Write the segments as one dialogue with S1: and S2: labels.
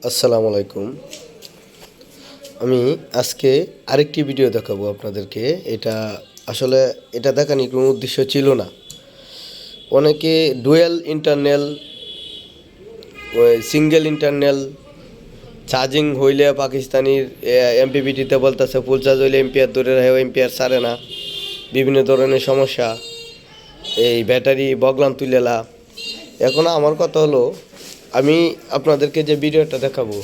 S1: আসসালামু আলাইকুম। আমি আজকে আরেকটি ভিডিও দেখাবো আপনাদেরকে। আসলে এটা দেখানোর কোনো উদ্দেশ্য ছিল না। অনেকে dual internal, single internal charging হইলে পাকিস্তানির এমপিপিটিতে বলতেছে ফুল চার্জ হইলে এম্পিয়ার ধরে রাখে, এম্পিয়ার ছাড়ে না, বিভিন্ন ধরনের সমস্যা, এই ব্যাটারি বগলাম তুলেলা। এখন আমার কথা হলো, আমি আপনাদেরকে যে ভিডিওটা দেখাবো,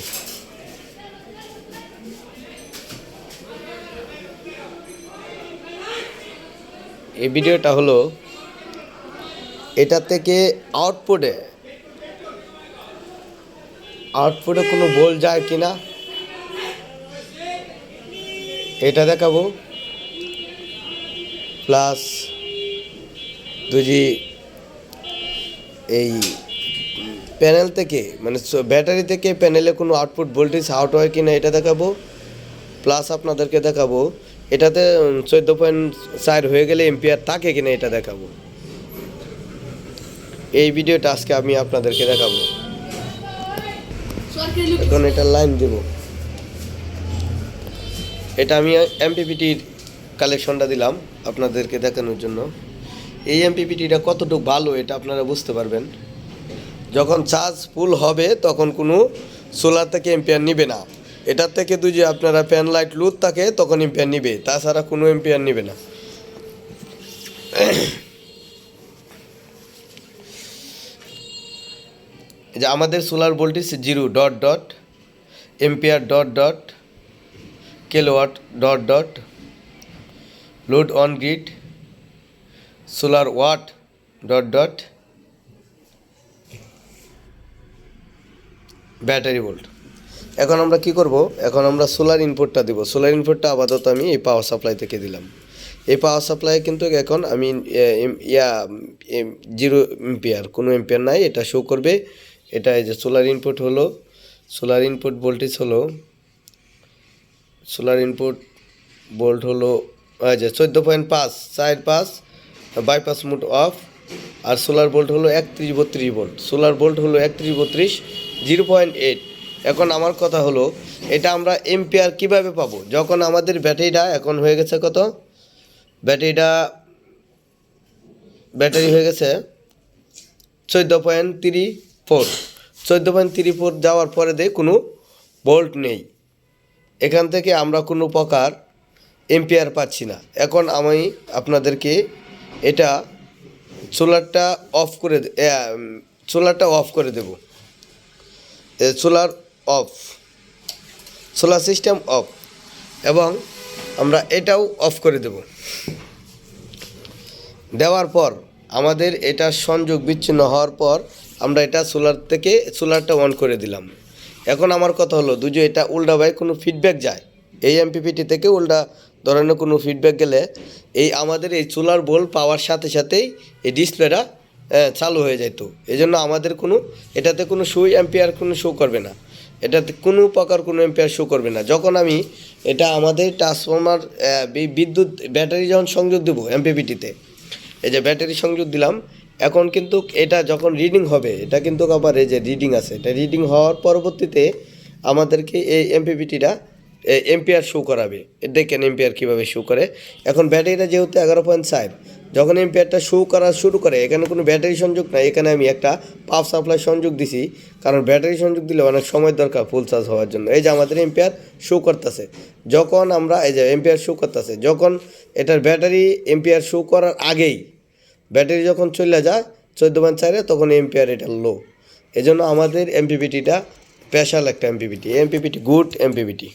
S1: এই ভিডিওটা হলো এটা থেকে আউটপুটে কোনো ভুল যায় কিনা এটা দেখাবো, প্লাস যদি এই প্যানেল থেকে মানে ব্যাটারি থেকে প্যানেলে কোনো আউটপুট ভোল্টেজ আউট হয় কিনা এটা দেখাবো, প্লাস আপনাদেরকে দেখাবো এটাতে 14.4 হয়ে গেলে এম্পিয়ার থাকে কিনা এটা দেখাবো। এই ভিডিওটা আজকে আমি আপনাদেরকে দেখাবো। এখন এটা লাইন দেব, এটা আমি এমপিপিটির কালেকশনটা দিলাম আপনাদেরকে দেখানোর জন্য। এই এমপিপিটিটা কতটুকু ভালো এটা আপনারা বুঝতে পারবেন। যখন চার্জ ফুল হবে তখন কোনো সোলার থেকে এম্পিয়ার নিবে না। এটার থেকে যদি আপনারা ফ্যান লাইট লুজ থাকে তখন এম্পিয়ার নিবে, তাছাড়া কোনো এম্পিয়ার নিবে না। যে আমাদের solar voltage 0 ampere kilowatt load on grid solar watt battery volt. এখন আমরা কি করব, এখন আমরা সোলার ইনপুটটা দেব। সোলার ইনপুটটা আপাতত আমি এই পাওয়ার সাপ্লাই থেকে দিলাম। এই পাওয়ার সাপ্লাই কিন্তু এখন আমি 0 এম্পিয়ার, কোনো এম্পিয়ার নাই, এটা শো করবে। এটা এই যে সোলার ইনপুট হলো, সোলার ইনপুট ভোল্টেজ হলো, সোলার ইনপুট ভোল্ট হলো এই যে 14.5 বাইপাস মোড অফ। আর সোলার ভোল্ট হলো 3132 ভোল্ট। সোলার ভোল্ট হলো 3132 0.8। এখন আমার কথা হলো, এটা আমরা এম্পিয়ার কিভাবে পাবো? যখন আমাদের ব্যাটারিটা এখন হয়ে গেছে কত, ব্যাটারি হয়ে গেছে 14.34 যাওয়ার পরে কোনো ভোল্ট নেই, এখান থেকে আমরা কোনো প্রকার এম্পিয়ার পাচ্ছি না। এখন আমি আপনাদেরকে এটা সোলারটা অফ করে দেব। সোলার সিস্টেম অফ, এবং আমরা এটাও অফ করে দেওয়ার পর আমাদের এটা সংযোগ বিচ্ছিন্ন হওয়ার পর আমরা এটা সোলারটা অন করে দিলাম। এখন আমার কথা হলো, দুজো এটা উল্টা ভাই কোনো ফিডব্যাক যায়, এই এমপিপিটি থেকে উল্টা ধরনের কোনো ফিডব্যাক গেলে আমাদের এই সোলার বোল্ট পাওয়ার সাথে সাথেই এই ডিসপ্লেটা চালু হয়ে যেত। এই জন্য আমাদের এটাতে কোনো এম্পিয়ার শো করবে না, এটাতে কোনো প্রকার কোনো এম্পিয়ার শো করবে না। যখন আমি এটা আমাদের ট্রান্সফরমার বিদ্যুৎ ব্যাটারি যখন সংযোগ দেবো এমপিপিটিতে, এই যে ব্যাটারি সংযোগ দিলাম, এখন কিন্তু এটা যখন রিডিং হবে, এটা কিন্তু আবার এই যে রিডিং আছে, এটা রিডিং হওয়ার পরবর্তীতে আমাদেরকে এই এমপিপিটিটা এম্পিয়ার শো করাবে। দেখেন এম্পিয়ার কীভাবে শো করে। এখন ব্যাটারিটা যেহেতু 11.4, যখন এম্পিয়ারটা শো করা শুরু করে, এখানে কোনো ব্যাটারি সংযোগ নাই, এখানে আমি একটা পাওয়ার সাপ্লাই সংযোগ দিছি, কারণ ব্যাটারি সংযোগ দিলে অনেক সময় দরকার ফুল চার্জ হওয়ার জন্য। এই যে আমাদের এম্পিয়ার শো করতেছে, যখন আমরা এই যে এম্পিয়ার শো করতেছে, যখন এটার ব্যাটারি এম্পিয়ার শো করার আগেই ব্যাটারি যখন চলে যায় 14.4, তখন এম্পিয়ার এটা লো। এজন্য আমাদের এমপিপিটিটা স্পেশাল একটা এমপিপিটি গুড এমপিপিটি।